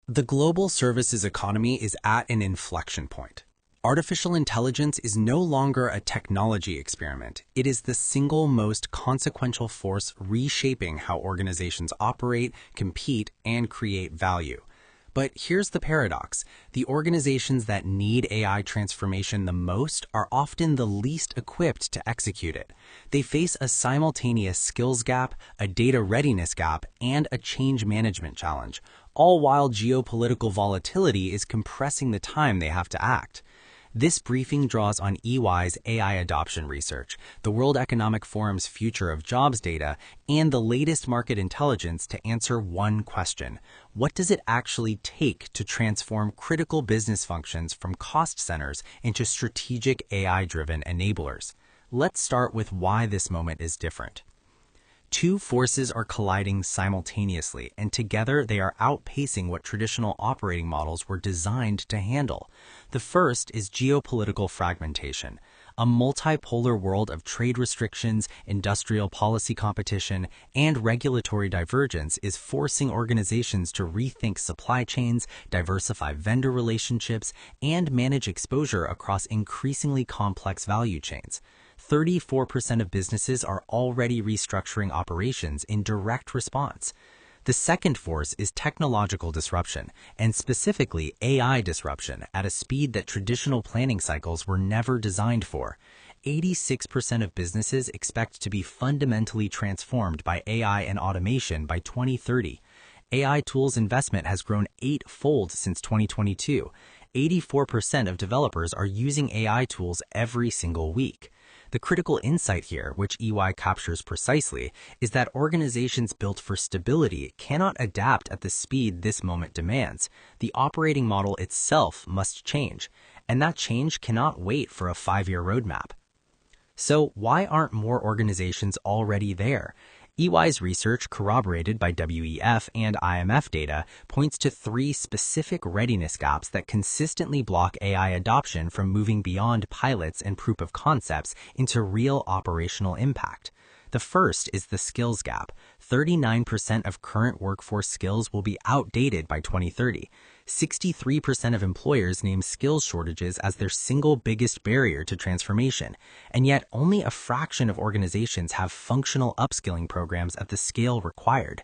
The global services economy is at an inflection point. Artificial intelligence is no longer a technology experiment. It is the single most consequential force reshaping how organizations operate, compete, and create value. But here's the paradox. The organizations that need AI transformation the most are often the least equipped to execute it. They face a simultaneous skills gap, a data readiness gap, and a change management challenge, all while geopolitical volatility is compressing the time they have to act. This briefing draws on EY's AI adoption research, the World Economic Forum's Future of Jobs data, and the latest market intelligence to answer one question. What does it actually take to transform critical business functions from cost centers into strategic AI-driven enablers? Let's start with why this moment is different. Two forces are colliding simultaneously, and together they are outpacing what traditional operating models were designed to handle. The first is geopolitical fragmentation. A multipolar world of trade restrictions, industrial policy competition, and regulatory divergence is forcing organizations to rethink supply chains, diversify vendor relationships, and manage exposure across increasingly complex value chains. 34% of businesses are already restructuring operations in direct response. The second force is technological disruption, and specifically AI disruption, at a speed that traditional planning cycles were never designed for. 86% of businesses expect to be fundamentally transformed by AI and automation by 2030. AI tools investment has grown eightfold since 2022. 84% of developers are using AI tools every single week. The critical insight here, which EY captures precisely, is that organizations built for stability cannot adapt at the speed this moment demands. The operating model itself must change, and that change cannot wait for a 5-year roadmap. So why aren't more organizations already there? EY's research, corroborated by WEF and IMF data, points to 3 specific readiness gaps that consistently block AI adoption from moving beyond pilots and proof of concepts into real operational impact. The first is the skills gap. 39% of current workforce skills will be outdated by 2030. 63% of employers name skills shortages as their single biggest barrier to transformation, and yet only a fraction of organizations have functional upskilling programs at the scale required.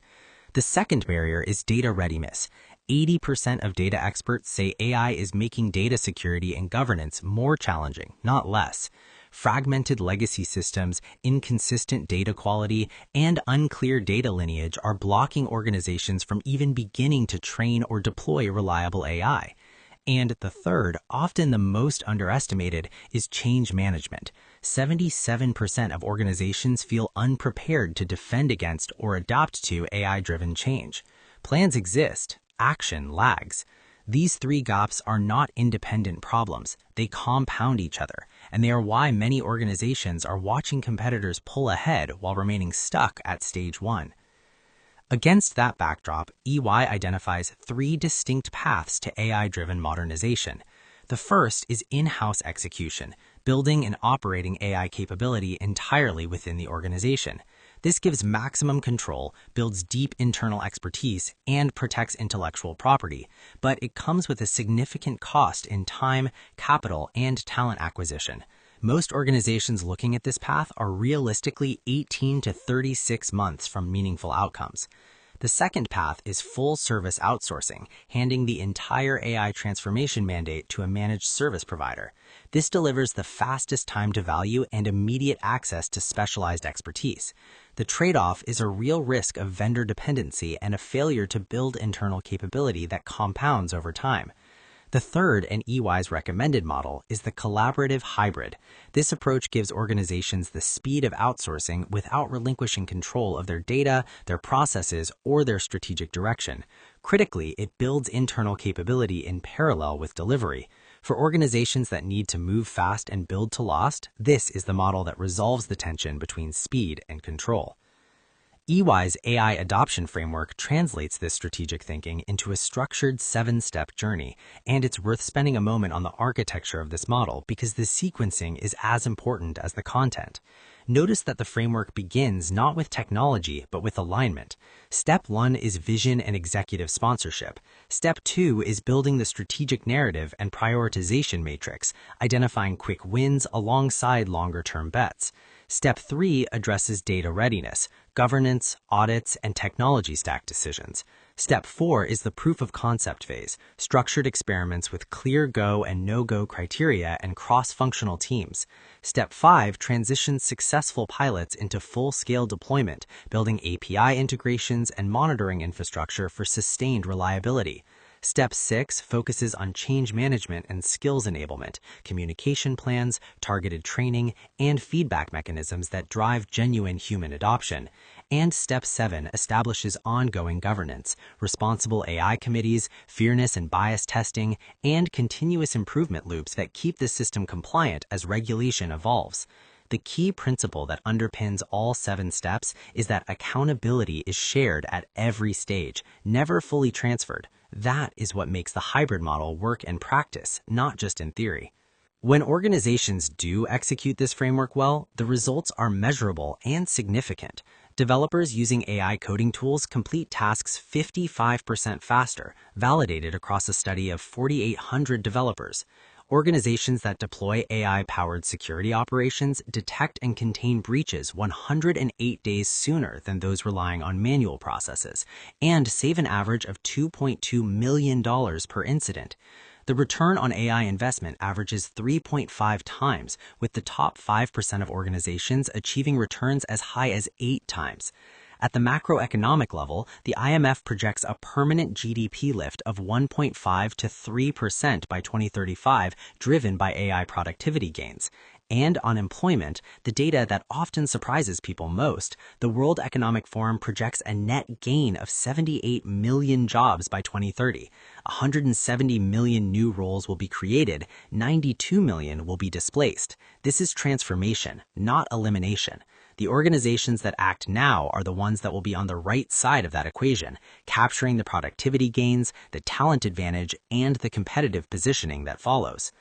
The second barrier is data readiness. 80% of data experts say AI is making data security and governance more challenging, not less. Fragmented legacy systems, inconsistent data quality, and unclear data lineage are blocking organizations from even beginning to train or deploy reliable AI. And the third, often the most underestimated, is change management. 77% of organizations feel unprepared to defend against or adapt to AI-driven change. Plans exist, action lags. These 3 gaps are not independent problems. They compound each other, and they are why many organizations are watching competitors pull ahead while remaining stuck at stage 1. Against that backdrop, EY identifies 3 distinct paths to AI-driven modernization. The first is in-house execution, building and operating AI capability entirely within the organization. This gives maximum control, builds deep internal expertise, and protects intellectual property, but it comes with a significant cost in time, capital, and talent acquisition. Most organizations looking at this path are realistically 18 to 36 months from meaningful outcomes. The second path is full-service outsourcing, handing the entire AI transformation mandate to a managed service provider. This delivers the fastest time to value and immediate access to specialized expertise. The trade-off is a real risk of vendor dependency and a failure to build internal capability that compounds over time. The third, and EY's recommended model, is the collaborative hybrid. This approach gives organizations the speed of outsourcing without relinquishing control of their data, their processes, or their strategic direction. Critically, it builds internal capability in parallel with delivery. For organizations that need to move fast and build to last, this is the model that resolves the tension between speed and control. EY's AI adoption framework translates this strategic thinking into a structured 7-step journey, and it's worth spending a moment on the architecture of this model because the sequencing is as important as the content. Notice that the framework begins not with technology, but with alignment. Step 1 is vision and executive sponsorship. Step 2 is building the strategic narrative and prioritization matrix, identifying quick wins alongside longer-term bets. Step 3 addresses data readiness, governance, audits, and technology stack decisions. Step 4 is the proof of concept phase, structured experiments with clear go and no-go criteria and cross-functional teams. Step 5 transitions successful pilots into full-scale deployment, building API integrations and monitoring infrastructure for sustained reliability. Step 6 focuses on change management and skills enablement, communication plans, targeted training, and feedback mechanisms that drive genuine human adoption. And Step 7 establishes ongoing governance, responsible AI committees, fairness and bias testing, and continuous improvement loops that keep the system compliant as regulation evolves. The key principle that underpins all 7 steps is that accountability is shared at every stage, never fully transferred. That is what makes the hybrid model work in practice, not just in theory. When organizations do execute this framework well, the results are measurable and significant. Developers using AI coding tools complete tasks 55% faster, validated across a study of 4,800 developers. Organizations that deploy AI-powered security operations detect and contain breaches 108 days sooner than those relying on manual processes, and save an average of $2.2 million per incident. The return on AI investment averages 3.5 times, with the top 5% of organizations achieving returns as high as 8 times. At the macroeconomic level, the IMF projects a permanent GDP lift of 1.5 to 3% by 2035, driven by AI productivity gains. And on employment, the data that often surprises people most, the World Economic Forum projects a net gain of 78 million jobs by 2030. 170 million new roles will be created, 92 million will be displaced. This is transformation, not elimination. The organizations that act now are the ones that will be on the right side of that equation, capturing the productivity gains, the talent advantage, and the competitive positioning that follows.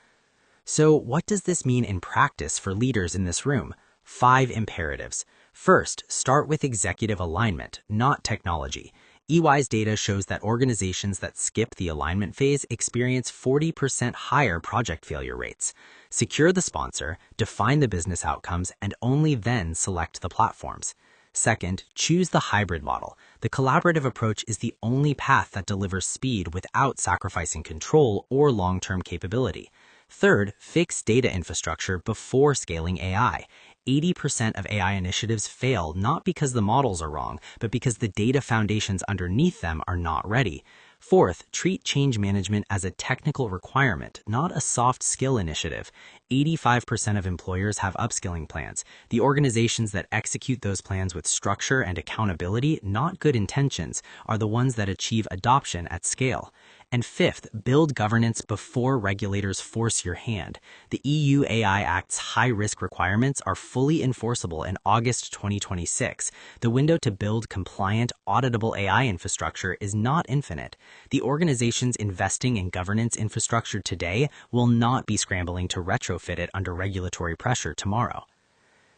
So what does this mean in practice for leaders in this room? 5 imperatives. First, start with executive alignment, not technology. EY's data shows that organizations that skip the alignment phase experience 40% higher project failure rates. Secure the sponsor, define the business outcomes, and only then select the platforms. Second, choose the hybrid model. The collaborative approach is the only path that delivers speed without sacrificing control or long-term capability. Third, fix data infrastructure before scaling AI. 80% of AI initiatives fail not because the models are wrong, but because the data foundations underneath them are not ready. Fourth, treat change management as a technical requirement, not a soft skill initiative. 85% of employers have upskilling plans. The organizations that execute those plans with structure and accountability, not good intentions, are the ones that achieve adoption at scale. And fifth, build governance before regulators force your hand. The EU AI Act's high-risk requirements are fully enforceable in August 2026. The window to build compliant, auditable AI infrastructure is not infinite. The organizations investing in governance infrastructure today will not be scrambling to retrofit it under regulatory pressure tomorrow.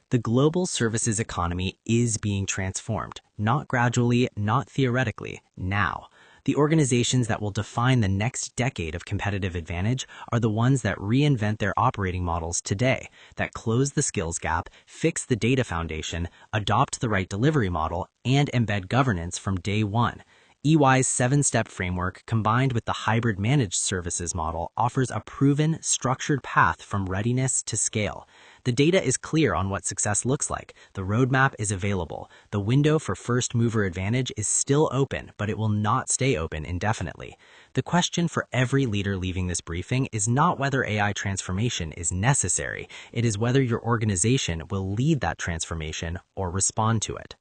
The global services economy is being transformed, not gradually, not theoretically, now. The organizations that will define the next decade of competitive advantage are the ones that reinvent their operating models today, that close the skills gap, fix the data foundation, adopt the right delivery model, and embed governance from day one. EY's 7-step framework, combined with the hybrid managed services model, offers a proven, structured path from readiness to scale. The data is clear on what success looks like. The roadmap is available. The window for first-mover advantage is still open, but it will not stay open indefinitely. The question for every leader leaving this briefing is not whether AI transformation is necessary. It is whether your organization will lead that transformation or respond to it.